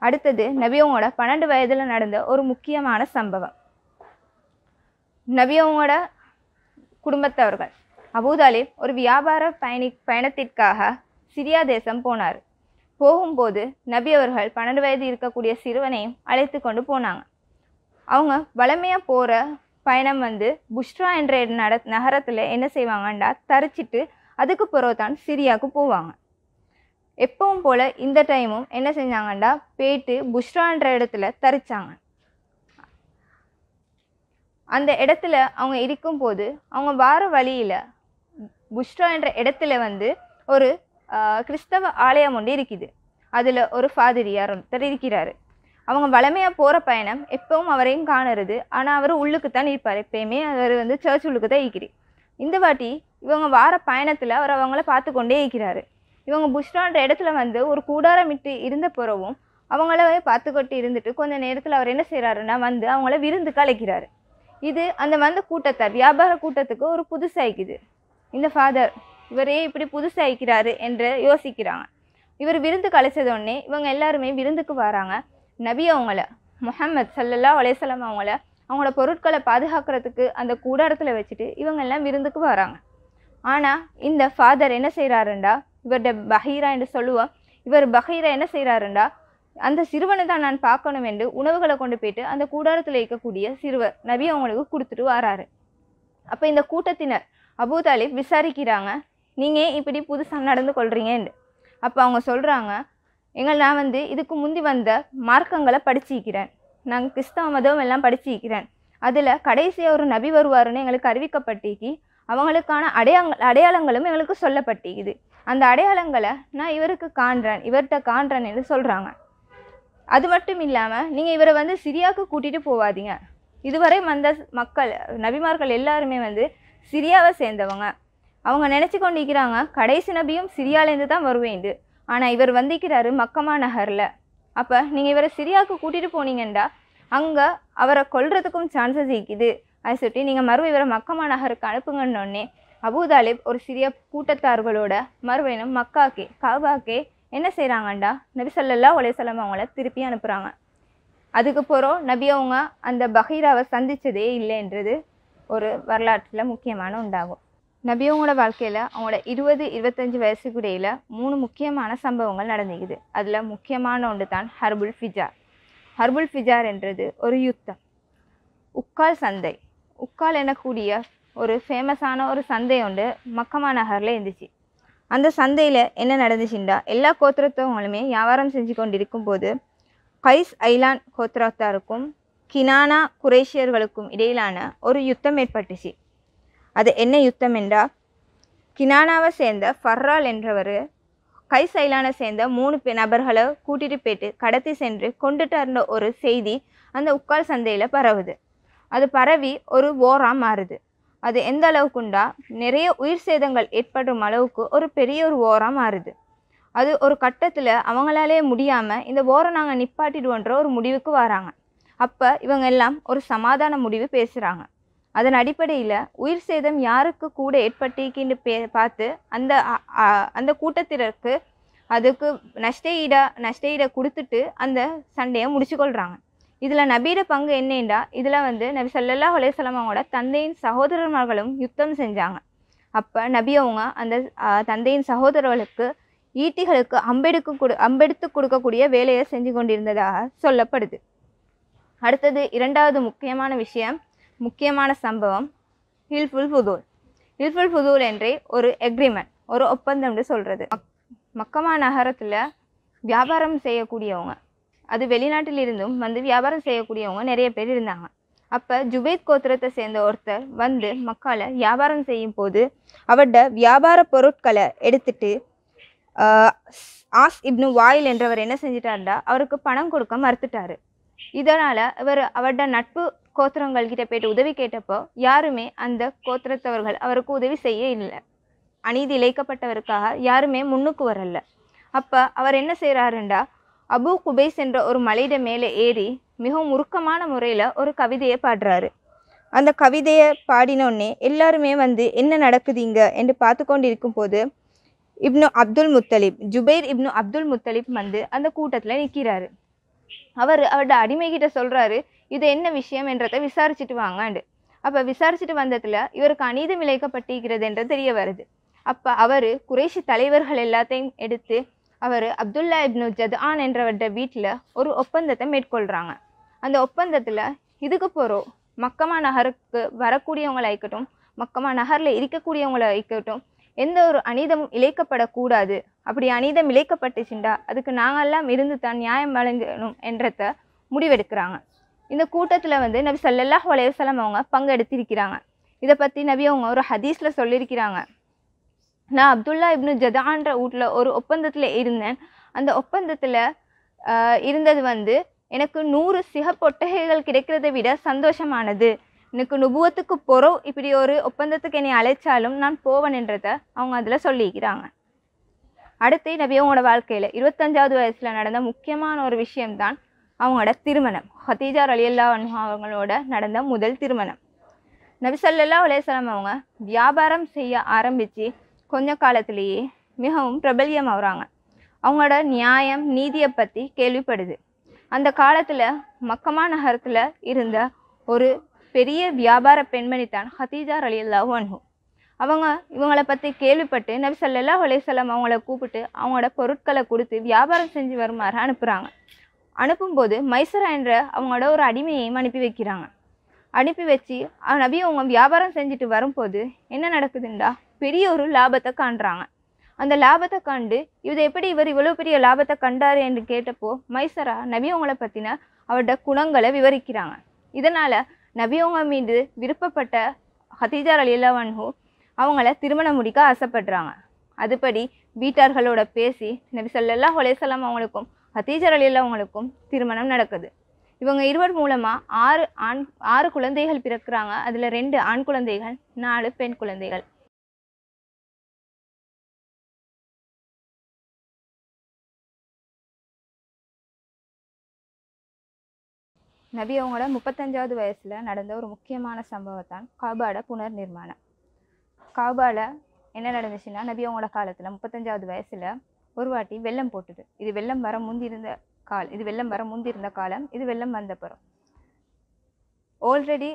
அடுத்தது நபி அவங்களோட 12 வயதில் நடந்த ஒரு முக்கியமான சம்பவம். நபி அவங்களோட குடும்பத்தவர்கள் அபூதாலிப் ஒரு வியாபார பயணத்திற்காக சிரியா தேசம் போனார். போகும்போது நபி அவர்கள் 12 வயது இருக்கக்கூடிய சிறுவனையும் அழைத்து கொண்டு போனாங்க. அவங்க வளமையாக போகிற பயணம் புஷ்ரா என்ற நகரத்தில் என்ன செய்வாங்கண்டா தரிச்சிட்டு அதுக்கு பிறகு தான் சிரியாவுக்கு போவாங்க. எப்பவும் போல் இந்த டைமும் என்ன செஞ்சாங்கண்டா போயிட்டு புஷ்ரான்ற இடத்துல தரிச்சாங்க. அந்த இடத்துல அவங்க இருக்கும்போது அவங்க வார வழியில் புஷ்ரா என்ற இடத்துல ஒரு கிறிஸ்தவ ஆலயம் ஒன்று இருக்குது. அதில் ஒரு ஃபாதிரியார் ஒருத்தர் இருக்கிறாரு. அவங்க வளமையாக போகிற பயணம் எப்பவும் அவரையும் காணுறது. ஆனால் அவர் உள்ளுக்கு தான் இருப்பார். எப்பயுமே அவர் சர்ச் உள்ளுக்கு தான் இருக்கிறார். இந்த வாட்டி இவங்க வார பயணத்தில் அவர் அவங்கள பார்த்து கொண்டே இருக்கிறாரு. இவங்க புஷ்ரான்ற இடத்துல ஒரு கூடாரமிட்டு இருந்த பிறவும் அவங்களவே பார்த்துக்கொண்டு இருந்துட்டு கொஞ்சம் நேரத்தில் அவர் என்ன செய்கிறாருன்னா அவங்கள விருந்துக்கு அழைக்கிறாரு. இது அந்த கூட்டத்தார் வியாபார கூட்டத்துக்கு ஒரு புதுசாகிக்குது. இந்த ஃபாதர் இவரே இப்படி புதுசாகிக்கிறாரு என்று யோசிக்கிறாங்க. இவர் விருந்துக்கு அழைச்சதோடனே இவங்க எல்லாருமே விருந்துக்கு வராங்க. நபி அவங்கள முஹம்மது ஸல்லல்லாஹு அலைஹி வஸல்லம் அவங்களோட பொருட்களை பாதுகாக்கிறதுக்கு அந்த கூடாரத்தில் வச்சுட்டு இவங்க எல்லாம் விருந்துக்கு வராங்க. ஆனால் இந்த ஃபாதர் என்ன செய்கிறாருண்டா, இவருடைய பஹீரா என்று சொல்லுவோம், இவர் பஹீரா என்ன செய்கிறாருண்டா, அந்த சிறுவனை தான் நான் பார்க்கணும் என்று உணவுகளை கொண்டு போயிட்டு அந்த கூடாரத்தில் இருக்கக்கூடிய சிறுவர் நபி அவங்களுக்கு கொடுத்துட்டு வராரு. அப்போ இந்த கூட்டத்தினர் அபூதாலிப் விசாரிக்கிறாங்க, நீங்கள் இப்படி புதுசாக நடந்து கொள்றீங்கன்னு. அப்போ அவங்க சொல்கிறாங்க, நான் இதுக்கு முந்தி வந்த மார்க்கங்களை படிச்சிக்கிறேன், நாங்கள் கிறிஸ்தவ மதம் எல்லாம் படிச்சிக்கிறேன், அதில் கடைசியாக ஒரு நபி வருவாருன்னு எங்களுக்கு அறிவிக்கப்பட்டிக்கு, அவங்களுக்கான அடையாளங்களும் எங்களுக்கு சொல்லப்பட்டிக்குது. அந்த அடையாளங்களை நான் இவர்கிட்ட காண்றேன் என்று சொல்கிறாங்க. அது மட்டும் இல்லாமல் நீங்கள் இவரை சிரியாவுக்கு கூட்டிகிட்டு போவாதீங்க. இதுவரை வந்த மக்கள் நபிமார்கள் எல்லாருமே சிரியாவை சேர்ந்தவங்க. அவங்க நினச்சி கொண்டிருக்கிறாங்க கடைசி நபியும் சிரியாலேருந்து தான் வருவேண்டு. ஆனால் இவர் வந்திருக்கிறாரு மக்கமா நகரில். அப்போ நீங்கள் இவரை சிரியாவுக்கு கூட்டிகிட்டு போனீங்கண்டா அங்கே அவரை கொல்றதுக்கும் சான்சஸ் இருக்குது. அதை சுட்டி நீங்கள் மறுவை இவரை மக்கமா நகருக்கு அனுப்புங்கன்னொன்னே அபூதாலிப் ஒரு சிறிய கூட்டத்தார்களோட மறுவையினும் மக்காக்கே காபாக்கே என்ன செய்கிறாங்கண்டா நபி ஸல்லல்லாஹு அலைஹி வஸல்லம் அவங்கள திருப்பி அனுப்புகிறாங்க. அதுக்கு பிறகு நபி அவங்க அந்த பஹீராவை சந்தித்ததே இல்லைன்றது ஒரு வரலாற்றில் முக்கியமான உண்டாகும். நபி அவங்களோட வாழ்க்கையில் அவங்களோட 20-25 வயசுக்கு இடையில் 3 முக்கியமான சம்பவங்கள் நடந்துக்குது. அதில் முக்கியமான ஒன்று தான் ஹர்புல் ஃபிஜார். ஹர்புல் ஃபிஜார் என்றது ஒரு யுத்தம். உக்கால் சந்தை, உக்கால் எனக்கூடிய ஒரு ஃபேமஸான ஒரு சந்தை ஒன்று மக்கமா நகரில் இருந்துச்சு. அந்த சந்தையில் என்ன நடந்துச்சுண்டா, எல்லா கோத்திரத்தவங்களுமே வியாபாரம் செஞ்சு கொண்டிருக்கும் போது கைஸ் ஐலான் கோத்திரத்தாருக்கும் கினானா குரேஷியர்களுக்கும் இடையிலான ஒரு யுத்தம் ஏற்பட்டுச்சு. அது என்ன யுத்தம் என்றால், கினானாவை சேர்ந்த ஃபர்ரால் என்றவர் கைஸ் ஐலானை சேர்ந்த 3 நபர்களை கூட்டிகிட்டு போயிட்டு கடத்தி சென்று கொண்டுட்டு ஒரு செய்தி அந்த உக்கால் சந்தையில் பரவுது. அது பரவி ஒரு ஓராக மாறுது. அது எந்த அளவுக்குண்டா நிறைய உயிர் சேதங்கள் ஏற்படும் அளவுக்கு ஒரு பெரிய ஒரு ஓராக மாறுது. அது ஒரு கட்டத்தில் அவங்களாலே முடியாமல் இந்த போரை நாங்கள் நிப்பாட்டிடுவோன்ற ஒரு முடிவுக்கு வராங்க. அப்போ இவங்க எல்லாம் ஒரு சமாதான முடிவு பேசுகிறாங்க. அதன் அடிப்படையில் உயிர் சேதம் யாருக்கு கூட ஏற்பட்டிருக்கின்னு பார்த்து அந்த கூட்டத்தினருக்கு அதுக்கு நஷ்ட ஈடை கொடுத்துட்டு அந்த சண்டையை முடிச்சுக்கொள்கிறாங்க. இதில் நபியோட பங்கு என்னென்றா, இதில் நபி ஸல்லல்லாஹு அலைஹி வஸல்லம் அவங்களோட தந்தையின் சகோதரர்களும் யுத்தம் செஞ்சாங்க. அப்போ நபி அவங்க அந்த தந்தையின் சகோதரர்களுக்கு ஈட்டிகளுக்கு அம்பெடுத்து கொடுக்கக்கூடிய வேலையை செஞ்சு கொண்டிருந்ததாக சொல்லப்படுது. அடுத்தது இரண்டாவது முக்கியமான சம்பவம் ஹில்ஃபுல் ஃபுதூல் என்றே ஒரு எக்ரிமெண்ட், ஒரு ஒப்பந்தம்னு சொல்கிறது. மக்கமா நகரத்தில் வியாபாரம் செய்யக்கூடியவங்க, அது வெளிநாட்டிலிருந்தும் வியாபாரம் செய்யக்கூடியவங்க நிறைய பேர் இருந்தாங்க. அப்போ ஜுபைத் கோத்திரத்தை சேர்ந்த ஒருத்தர் மக்கால வியாபாரம் செய்யும் போது அவரோட வியாபார பொருட்களை எடுத்துட்டு ஆஸ் இப்னு வாயில் என்றவர் என்ன செஞ்சிட்டாருண்டா, அவருக்கு பணம் கொடுக்க மறுத்துட்டாரு. இதனால் அவரோட நட்பு கோத்திரங்கள் கிட்ட போய்ட்டு உதவி கேட்டப்போ யாருமே அந்த கோத்திரத்தவர்கள் அவருக்கு உதவி செய்ய இல்லை. அநீதி இழைக்கப்பட்டவருக்காக யாருமே முன்னுக்கு வரல. அப்போ அவர் என்ன செய்கிறாருண்டா, அபு குபைஸ் என்ற ஒரு மலையிட மேலே ஏறி மிகவும் உருக்கமான முறையில் ஒரு கவிதையை பாடுறாரு. அந்த கவிதையை பாடினோடனே எல்லாருமே என்ன நடக்குதுங்க என்று பார்த்து கொண்டு இருக்கும்போது ஜுபைர் இப்னு அப்துல் முத்தலிப் அந்த கூட்டத்தில் நிற்கிறாரு. அவரோட அடிமைகிட்ட சொல்கிறாரு, இது என்ன விஷயம் என்றதை விசாரிச்சுட்டு வாங்காண்டு. அப்போ விசாரிச்சுட்டு வந்ததில் இவருக்கு அநீதம் இழைக்கப்பட்டிருக்கிறது என்று தெரிய வருது. அப்போ அவர் குறைஷி தலைவர்கள் எல்லாத்தையும் எடுத்து அவர் அப்துல்லா இப்னு ஜத்ஆன் என்றவரோட வீட்டில் ஒரு ஒப்பந்தத்தை மேற்கொள்கிறாங்க. அந்த ஒப்பந்தத்தில் இதுக்கு போகிறோம், மக்கமா நகருக்கு வரக்கூடியவங்களாயிக்கட்டும், மக்கமா நகரில் இருக்கக்கூடியவங்களாயிக்கட்டும், எந்த ஒரு அநீதமும் இழைக்கப்படக்கூடாது. அப்படி அநீதம் இழைக்கப்பட்டுச்சுண்டா அதுக்கு நாங்கள்லாம் இருந்து தான் நியாயம் வழங்கணும் என்றத முடிவெடுக்கிறாங்க. இந்த கூட்டத்தில் நபி ஸல்லல்லாஹு அலைஹி வஸல்லம் அவங்க பங்கெடுத்திருக்கிறாங்க. இதை பற்றி நபி அவங்க ஒரு ஹதீஸில் சொல்லியிருக்கிறாங்க, நான் அப்துல்லா இப்னு ஜத்ஆன்ற வீட்டில் ஒரு ஒப்பந்தத்தில் இருந்தேன். அந்த ஒப்பந்தத்தில் இருந்தது எனக்கு 100 சிகப்பொட்டகைகள் கிடைக்கிறதை விட சந்தோஷமானது. எனக்கு நுபுவத்துக்கு பொறவு இப்படி ஒரு ஒப்பந்தத்துக்கு என்னை அழைச்சாலும் நான் போவேன் என்றதை அவங்க அதில் சொல்லிக்கிறாங்க. அடுத்து நபி அவங்களோட வாழ்க்கையில் 25வது வயசில் நடந்த முக்கியமான ஒரு விஷயம்தான் அவங்களோட திருமணம். ஹதீஜா ரலியல்லாஹு அன்ஹா அவங்களோட நடந்த முதல் திருமணம். நபி ஸல்லல்லாஹு அலைஹி வஸல்லம் அவங்க வியாபாரம் செய்ய ஆரம்பித்து கொஞ்ச காலத்திலேயே மிகவும் பிரபல்யமாகறாங்க. அவங்களோட நியாயம் நீதியை பற்றி கேள்விப்படுது. அந்த காலத்தில் மக்கமா நகரத்தில் இருந்த ஒரு பெரிய வியாபார பெண்மணி தான் ஹதீஜா ரலியல்லாஹு அன்ஹா. இவங்களை பற்றி கேள்விப்பட்டு நபி ஸல்லல்லாஹு அலைஹி வஸல்லம் அவங்கள கூப்பிட்டு அவங்களோட பொருட்களை கொடுத்து வியாபாரம் செஞ்சு வருமாறு அனுப்புகிறாங்க. அனுப்பும்போது மைசரா என்ற அவங்களோட ஒரு அடிமையையும் அனுப்பி வைக்கிறாங்க. அனுப்பி வச்சு நபி அவங்க வியாபாரம் செஞ்சுட்டு வரும்போது என்ன நடக்குதுண்டா, பெரிய ஒரு லாபத்தை காண்றாங்க. அந்த லாபத்தை கண்டு இவர் இவ்வளோ பெரிய லாபத்தை கண்டாரு என்று கேட்டப்போ மைசரா நபி அவங்கள பற்றின அவரோட குணங்களை விவரிக்கிறாங்க. இதனால் நபி அவங்க மீது விருப்பப்பட்ட ஹதீஜா ரலியல்லாஹு அன்ஹா அவங்கள திருமணம் முடிக்க ஆசைப்படுறாங்க. அதுபடி வீட்டார்களோட பேசி நபி ஸல்லல்லாஹு அலைஹி வஸல்லம் அவங்களுக்கும் ஹதீஜா ரலியல்லாஹு அவங்களுக்கும் திருமணம் நடக்குது. இவங்க இருவர் மூலமாக 6 குழந்தைகள் பிறக்கிறாங்க. அதில் 2 ஆண் குழந்தைகள், 4 பெண் குழந்தைகள். நபி அவங்களோட 35வது வயசில் நடந்த ஒரு முக்கியமான சம்பவத்தான் காபாட புனர் நிர்மாணம். காபால என்ன நடந்துச்சுன்னா, நபி அவங்களோட காலத்தில் 35வது வயசில் ஒரு வாட்டி வெள்ளம் போட்டுது. இது வெள்ளம் வர முந்திருந்த காலம், இது வெள்ளம் வந்தப்புறம் ஆல்ரெடி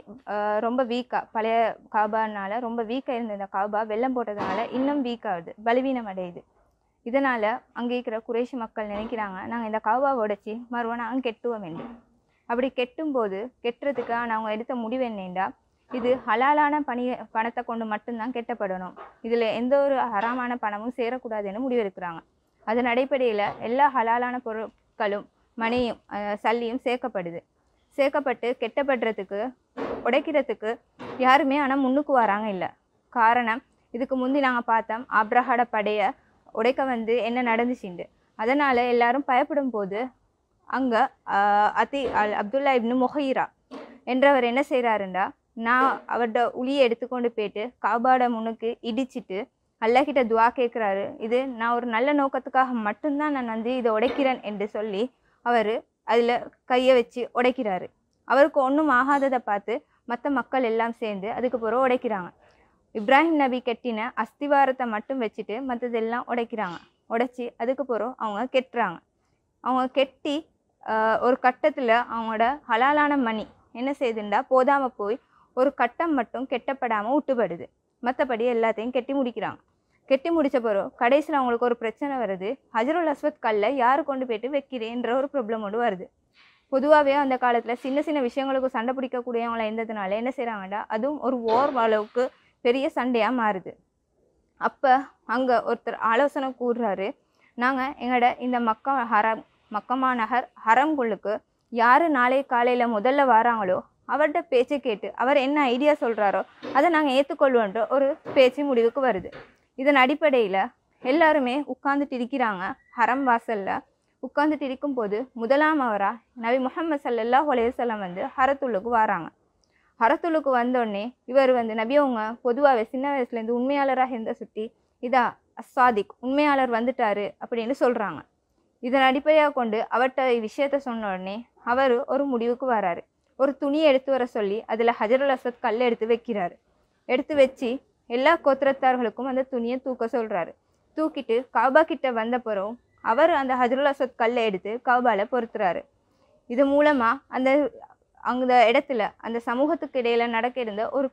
ரொம்ப வீக்காக, பழைய காபானால ரொம்ப வீக்காக இருந்த இந்த காபா வெள்ளம் போட்டதுனால இன்னும் வீக்காகுது, பலவீனம் அடையுது. இதனால் அங்கே இருக்கிற குறைஷி மக்கள் நினைக்கிறாங்க, நாங்கள் இந்த காபாவை உடைச்சி மறுபடியும் நாங்கள் கெட்டுவோம் என்று. அப்படி கெட்டுறதுக்கு அவங்க எடுத்த முடிவு என்னென்றா, இது ஹலாலான பணத்தை கொண்டு மட்டும்தான் கெட்டப்படணும், இதில் எந்த ஒரு ஹராமான பணமும் சேரக்கூடாதுன்னு முடிவெடுக்கிறாங்க. அதன் அடிப்படையில் எல்லா ஹலாலான பொருட்களும் மணியும் சல்லியும் சேர்க்கப்பட்டு கெட்டப்படுறதுக்கு உடைக்கிறதுக்கு யாருமே ஆனால் முன்னுக்கு வராங்க இல்லை. காரணம், இதுக்கு முந்தி நாங்கள் பார்த்தோம் ஆப்ரஹாட படையை உடைக்க என்ன நடந்துச்சுண்டு. அதனால் எல்லாரும் பயப்படும் போது அங்கே அப்துல்லா இப்னு முஹைரா என்றவர் என்ன செய்கிறாருண்டா, நான் அவரோட உளியை எடுத்துக்கொண்டு போயிட்டு காபாட முன்னுக்கு இடிச்சிட்டு அல்லாஹ் கிட்ட துவா கேட்குறாரு. இது நான் ஒரு நல்ல நோக்கத்துக்காக மட்டும்தான் நான் வந்து இதை உடைக்கிறேன் என்று சொல்லி அவர் அதில் கையை வச்சு உடைக்கிறாரு. அவருக்கு ஒன்றும் ஆகாததை பார்த்து மற்ற மக்கள் எல்லாம் சேர்ந்து அதுக்கு பிறகு உடைக்கிறாங்க. இப்ராஹிம் நபி கெட்டின அஸ்திவாரத்தை மட்டும் வச்சுட்டு மற்றதெல்லாம் உடைக்கிறாங்க. உடைச்சி அதுக்கு பிறகு அவங்க கெட்டுறாங்க. அவங்க கெட்டி ஒரு கட்டத்தில் அவங்களோட ஹலாலான மணி என்ன செய்யுதுண்டா போதாமல் போய் ஒரு கட்டம் மட்டும் கெட்டப்படாமல் விட்டுப்படுது. மற்றபடி எல்லாத்தையும் கெட்டி முடிக்கிறாங்க. கெட்டி முடித்த பிறகு கடைசியில் அவங்களுக்கு ஒரு பிரச்சனை வருது. ஹஜருல் அஸ்வத் கல்லை யார் கொண்டு போய்ட்டு வைக்கிறேன்ற ஒரு ப்ராப்ளம் ஒன்று வருது. பொதுவாகவே அந்த காலத்தில் சின்ன சின்ன விஷயங்களுக்கு சண்டை பிடிக்கக்கூடியவங்களை இருந்ததுனால என்ன செய்கிறாங்கடா அதுவும் ஒரு ஓர் அளவுக்கு பெரிய சண்டையாக மாறுது. அப்போ அங்கே ஒருத்தர் ஆலோசனை கூறுறாரு, நாங்கள் எங்களோட இந்த மக்கமா நகர் ஹரம்குள்ளுக்கு யார் நாளை காலையில் முதல்ல வராங்களோ அவர்கிட்ட பேச்சை கேட்டு அவர் என்ன ஐடியா சொல்கிறாரோ அதை நாங்கள் ஏற்றுக்கொள்வோன்ற ஒரு பேச்சு முடிவுக்கு வருது. இதன் அடிப்படையில் எல்லாருமே உட்கார்ந்துட்டு இருக்கிறாங்க. ஹரம் வாசலில் உட்கார்ந்துட்டு இருக்கும்போது முதலாம் அவராக நபி முஹம்மது ஸல்லல்லாஹு அலைஹி வஸல்லம் வந்து ஹரத்துள்ளுக்கு வராங்க. ஹரத்துள்ளுக்கு வந்தோடனே இவர் வந்து நபி அவங்க பொதுவாகவே சின்ன வயசுலேருந்து உண்மையாளராக இருந்த சுட்டி இதா அஸ்ஸாதிக் உண்மையாளர் வந்துட்டாரு அப்படின்னு சொல்கிறாங்க. இதன் அடிப்படையாக கொண்டு அவர்கிட்ட விஷயத்த சொன்ன உடனே அவர் ஒரு முடிவுக்கு வராரு. ஒரு துணியை எடுத்து வர சொல்லி அதில் ஹஜருல் அஸ்வத் கல்லை எடுத்து வைக்கிறாரு. எடுத்து வச்சு எல்லா கோத்திரத்தார்களுக்கும் அந்த துணியை தூக்க சொல்கிறாரு. தூக்கிட்டு காபா கிட்ட வந்த பிறகும் அவர் அந்த ஹஜருல் அஸ்வத் கல்லை எடுத்து காபால பொறுத்துறாரு. இது மூலமாக அந்த இடத்துல அந்த சமூகத்துக்கு இடையில நடக்க இருந்த ஒரு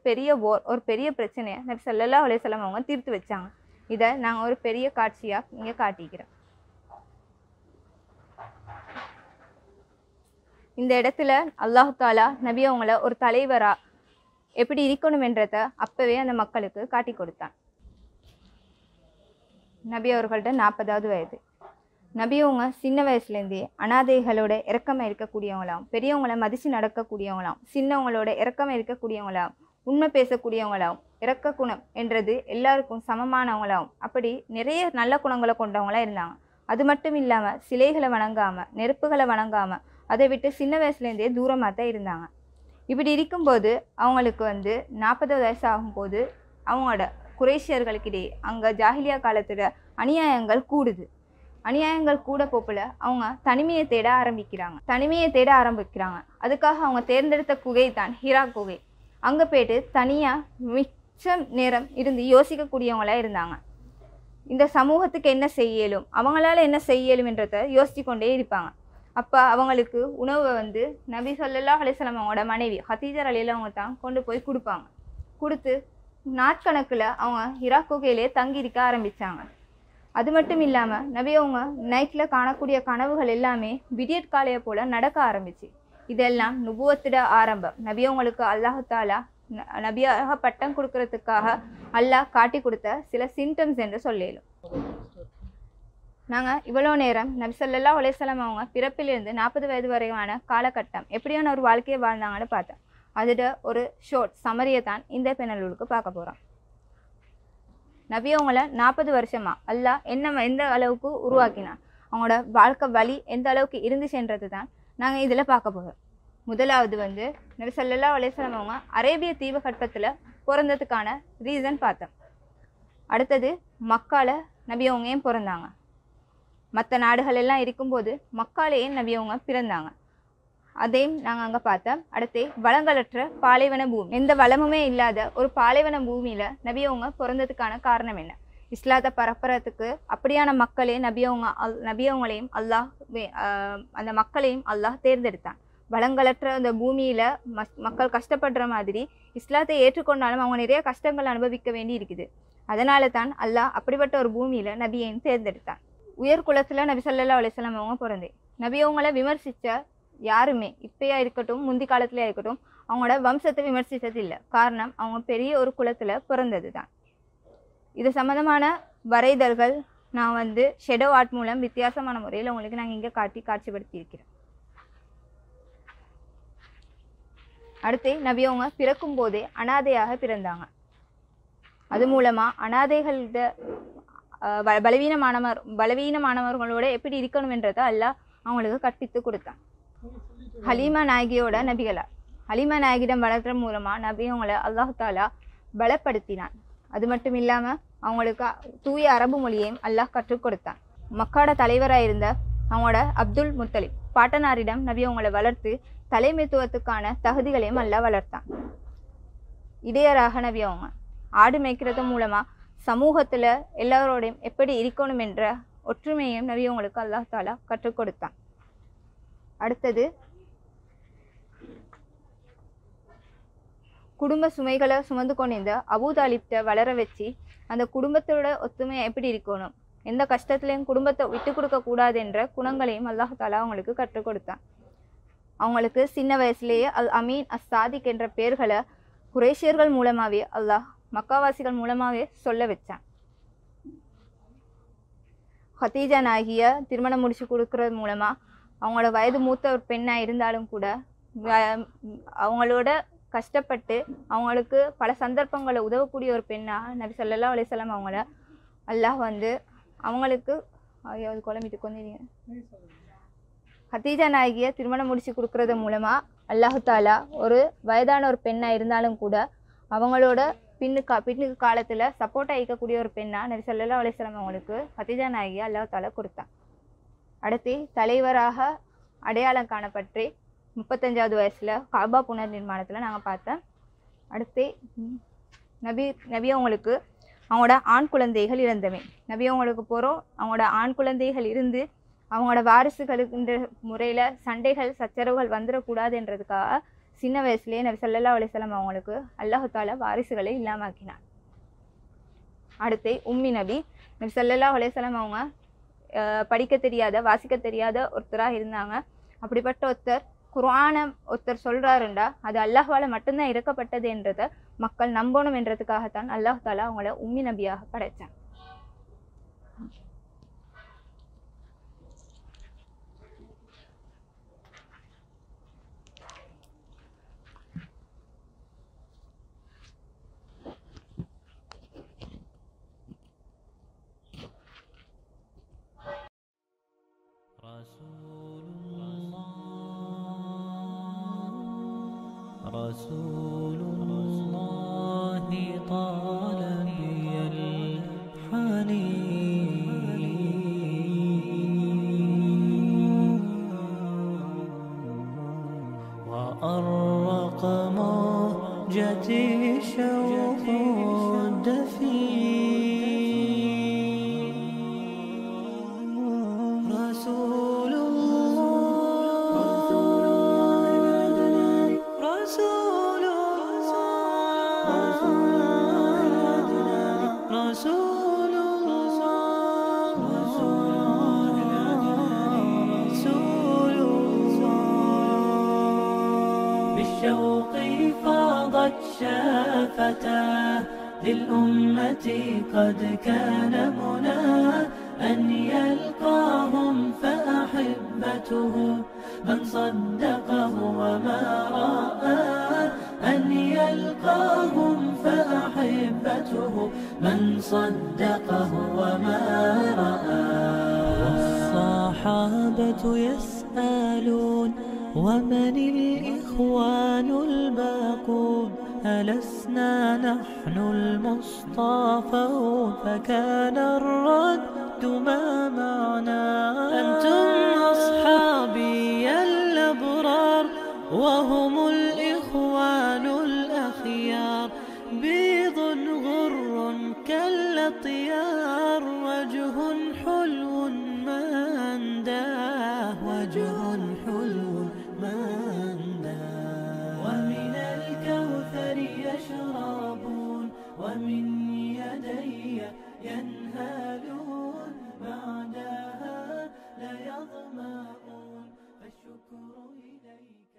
பெரிய பிரச்சனையை நபி ஸல்லல்லாஹு அலைஹி வஸல்லம் அவங்க தீர்த்து வச்சாங்க. இதை நாங்கள் ஒரு பெரிய காட்சியாக இங்கே காட்டிக்கிறோம். இந்த இடத்துல அல்லாஹ் தாலா நபி அவங்கள ஒரு தலைவரா எப்படி இருக்கணும் என்றத அப்பவே அந்த மக்களுக்கு காட்டி கொடுத்தான். நபி அவர்கள்ட்ட 40வது வயது. நபி அவங்க சின்ன வயசுலேருந்தே அனாதைகளோட இறக்கமாக இருக்கக்கூடியவங்களாம், பெரியவங்கள மதித்து நடக்கக்கூடியவங்களாம், சின்னவங்களோட இறக்கமாக இருக்கக்கூடியவங்களாம், உண்மை பேசக்கூடியவங்களாம், இறக்க குணம் என்றது எல்லாருக்கும் சமமானவங்களாம், அப்படி நிறைய நல்ல குணங்களை கொண்டவங்களாக இருந்தாங்க. அது மட்டும் இல்லாமல் சிலைகளை வணங்காமல் நெருப்புகளை வணங்காமல் அதை விட்டு சின்ன வயசுலேருந்தே தூரமாக தான் இருந்தாங்க. இப்படி இருக்கும்போது அவங்களுக்கு வந்து 40 வயசு ஆகும்போது அவங்களோட குறைஷியர்களுக்கிடையே அங்கே ஜாஹிலியா காலத்தில் அநியாயங்கள் கூடுது. அநியாயங்கள் கூட போப்பில் அவங்க தனிமையை தேட ஆரம்பிக்கிறாங்க. அதுக்காக அவங்க தேர்ந்தெடுத்த குகை தான் ஹிரா குகை. அங்கே போய்ட்டு தனியாக மிச்சம் நேரம் இருந்து யோசிக்கக்கூடியவங்களாக இருந்தாங்க. இந்த சமூகத்துக்கு என்ன செய்யலும், அவங்களால என்ன செய்யலும் என்றதை யோசித்து கொண்டே இருப்பாங்க. அப்போ அவங்களுக்கு உணவை வந்து நபி ஸல்லல்லாஹு அலைஹி வஸல்லம் அவங்களோட மனைவி ஹதீஜா ரலியல்லாஹு அவங்க தான் கொண்டு போய் கொடுப்பாங்க. கொடுத்து நாட்கணக்கில் அவங்க ஹிரா குகையிலே தங்கி இருக்க ஆரம்பித்தாங்க. அது மட்டும் இல்லாமல் நபி அவங்க நைட்டில் காணக்கூடிய கனவுகள் எல்லாமே விடியற் காலையை போல் நடக்க ஆரம்பிச்சு. இதெல்லாம் நுபுவத்திட ஆரம்பம். நபி அவங்களுக்கு அல்லாஹ் தாலா நபியாக பட்டம் கொடுக்கறதுக்காக அல்லாஹ் காட்டி கொடுத்த சில சிம்டம்ஸ் என்று சொல்லலும். நாங்கள் இவ்வளோ நேரம் நபி ஸல்லல்லாஹு அலைஹி வஸல்லம் அவங்க பிறப்பிலிருந்து 40 வயது வரையான காலகட்டம் எப்படியான ஒரு வாழ்க்கையை வாழ்ந்தாங்கன்னு பார்த்தேன். அதோட ஒரு ஷார்ட் சமரியை தான் இந்த பெனலுக்கு பார்க்க போகிறோம். நபி அவங்கள 40 வருஷமா அல்லாஹ் எந்த அளவுக்கு உருவாக்கினான், அவங்களோட வாழ்க்கை வழி எந்த அளவுக்கு இருந்துச்சுன்றது தான் நாங்கள் இதில் பார்க்க போகிறோம். முதலாவது வந்து நபி ஸல்லல்லாஹு அலைஹி வஸல்லம் அவங்க அரேபிய தீபகற்பத்தில் பிறந்ததுக்கான ரீசன் பார்த்தோம். அடுத்தது மக்கால நபி அவங்க ஏன் பிறந்தாங்க, மற்ற நாடுகள் எல்லாம் இருக்கும்போது மக்காலேயே நபி அவங்க பிறந்தாங்க, அதையும் நாங்கள் அங்கே பார்த்தோம். அடுத்து வளங்களற்ற பாலைவன பூமி, எந்த வளமுமே இல்லாத ஒரு பாலைவன பூமியில் நபி அவங்க பிறந்ததுக்கான காரணம் என்ன, இஸ்லாத்தை பரப்புறதுக்கு அப்படியான மக்களே நபி அவங்களையும் அல்லாஹ் அந்த மக்களையும் அல்லாஹ் தேர்ந்தெடுத்தான். வளங்களற்ற அந்த பூமியில் மக்கள் கஷ்டப்படுற மாதிரி இஸ்லாத்தை ஏற்றுக்கொண்டாலும் அவங்க நிறைய கஷ்டங்கள் அனுபவிக்க வேண்டி இருக்குது. அதனால தான் அல்லாஹ் அப்படிப்பட்ட ஒரு பூமியில் நபியையும் தேர்ந்தெடுத்தான். உயர்குலத்தில் நபி ஸல்லல்லாஹு அலைஹி வஸல்லம் அவங்க பிறந்தே நபி அவங்கள விமர்சித்த யாருமே இப்பயா இருக்கட்டும் முந்தி காலத்துலேயே இருக்கட்டும் அவங்களோட வம்சத்தை விமர்சித்தது இல்லை. காரணம் அவங்க பெரிய ஒரு குலத்தில் பிறந்தது தான். இது சம்மந்தமான வரைதல்கள் நான் வந்து ஷெடோ ஆர்ட் மூலம் வித்தியாசமான முறையில் உங்களுக்கு நாங்கள் இங்கே காட்சிப்படுத்தி இருக்கிறேன். அடுத்து நபி அவங்க பிறக்கும் போதே அனாதையாக பிறந்தாங்க. அது மூலமாக அனாதைகளோட பலவீனமானவர்களோட எப்படி இருக்கணும்ன்றதை அல்லாஹ் அவங்களுக்கு கற்பித்து கொடுத்தான். ஹலீமா நாயகியோட நபிகளார் ஹலீமா நாயகிடம் வளர்க்குற மூலமாக நபி அவங்கள அல்லாஹ் தாலா பலப்படுத்தினான். அது மட்டும் இல்லாமல் அவங்களுக்கு தூய அரபு மொழியையும் அல்லாஹ் கற்றுக் கொடுத்தான். மக்காட தலைவராக இருந்த அவங்களோட அப்துல் முத்தலிப் பாட்டனாரிடம் நபி அவங்களை வளர்த்து தலைமைத்துவத்துக்கான தகுதிகளையும் அல்லாஹ் வளர்த்தான். இடையராக நபி அவங்க ஆடு மேய்க்கிறது மூலமா சமூகத்துல எல்லாரோடையும் எப்படி இருக்கணும் என்ற ஒற்றுமையையும் நபி அவங்களுக்கு அல்லாஹ் தாலா கற்றுக் கொடுத்தான். அடுத்தது குடும்ப சுமைகளை சுமந்து கொண்டிருந்த அபூதாலிப்ட வளர வச்சு அந்த குடும்பத்தோட ஒத்துமையை எப்படி இருக்கணும், எந்த கஷ்டத்துலையும் குடும்பத்தை விட்டு கொடுக்க கூடாது என்ற குணங்களையும் அல்லாஹ் தாலா அவங்களுக்கு கற்றுக் கொடுத்தான். அவங்களுக்கு சின்ன வயசுலேயே அல் அமீன் அஸ் சாதிக் என்ற பெயர்களை குறைஷியர்கள் மூலமாகவே அல்லாஹ் மக்காவாசிகள் மூலமாகவே சொல்ல வச்சான். ஹதீஜா நாகிய திருமணம் முடிச்சு கொடுக்கறது மூலமா அவங்களோட வயது மூத்த ஒரு பெண்ணாக இருந்தாலும் கூட அவங்களோட கஷ்டப்பட்டு அவங்களுக்கு பல சந்தர்ப்பங்களை உதவக்கூடிய ஒரு பெண்ணாக நபி ஸல்லல்லாஹு அலைஹி வஸல்லம் அவங்கள அல்லாஹ் அவங்களுக்கு குழம்பிட்டு கொஞ்சம் ஹதீஜா நாயகிய திருமணம் முடிச்சு கொடுக்கறது மூலமா அல்லாஹு தாலா ஒரு வயதான ஒரு பெண்ணா இருந்தாலும் கூட அவங்களோட பின்னுக்கு காலத்துல சப்போர்ட் ஆகிக்கக்கூடிய ஒரு பெண்ணா நபி ஸல்லல்லாஹு அலைஹி வஸல்லம் அவங்களுக்கு ஹதீஜா நாயகிய அல்லாஹு தாலா கொடுத்தான். அடுத்து தலைவராக அடையாளம் காணப்பட்டு 35வது வயசுல காபா புனர் நிர்மாணத்துல நாங்க பார்த்தோம். அடுத்து நபி அவங்களுக்கு அவங்களோட ஆண் குழந்தைகள் இருந்தவை. நபி அவங்களுக்கு போகிறோம் அவங்களோட ஆண் குழந்தைகள் இருந்து அவங்களோட வாரிசுகளுக்குன்ற முறையில் சண்டைகள் சச்சரவுகள் வந்துடக்கூடாதுன்றதுக்காக சின்ன வயசுலேயே நபி ஸல்லல்லாஹு அலைஹி வஸல்லம் அவங்களுக்கு அல்லாஹு தாலா வாரிசுகளை இல்லாமாக்கினார். அடுத்து உம்மி நபி ஸல்லல்லாஹு அலைஹி வஸல்லம் அவங்க படிக்க தெரியாத வாசிக்க தெரியாத ஒருத்தராக இருந்தாங்க. அப்படிப்பட்ட ஒருத்தர் குர்ஆனை ஒருத்தர் சொல்றாருண்டா அது அல்லாஹ்வால மட்டும்தான் இறக்கப்பட்டது என்றதை மக்கள் நம்பணும் என்றதுக்காகத்தான் அல்லாஹ் தாலா அவங்கள உம்மி நபியாக படைச்சான். رسول الله طال بي الحنين وأرق موجتي شوق الدفين رسول بالشوق فاضت شافتاه للأمة قد كان مناه أن يلقاهم فأحبته من صدقه وما رآه أن يلقاهم فأحبته من صدقه وما رآه والصحابة يسألون ومن الإخوان الباقون ألسنا نحن المصطفون فكان الرد ما معنا أنتم أصحابي الأبرار وهم الإخوان الأخيار بيض غر كالأطيار وجه حلو ما أنداه وجه حلو ما أنداه ومن الكوثر يشربون ومن يدي ينهالون بعدها لا يظمأون فالشكر إليك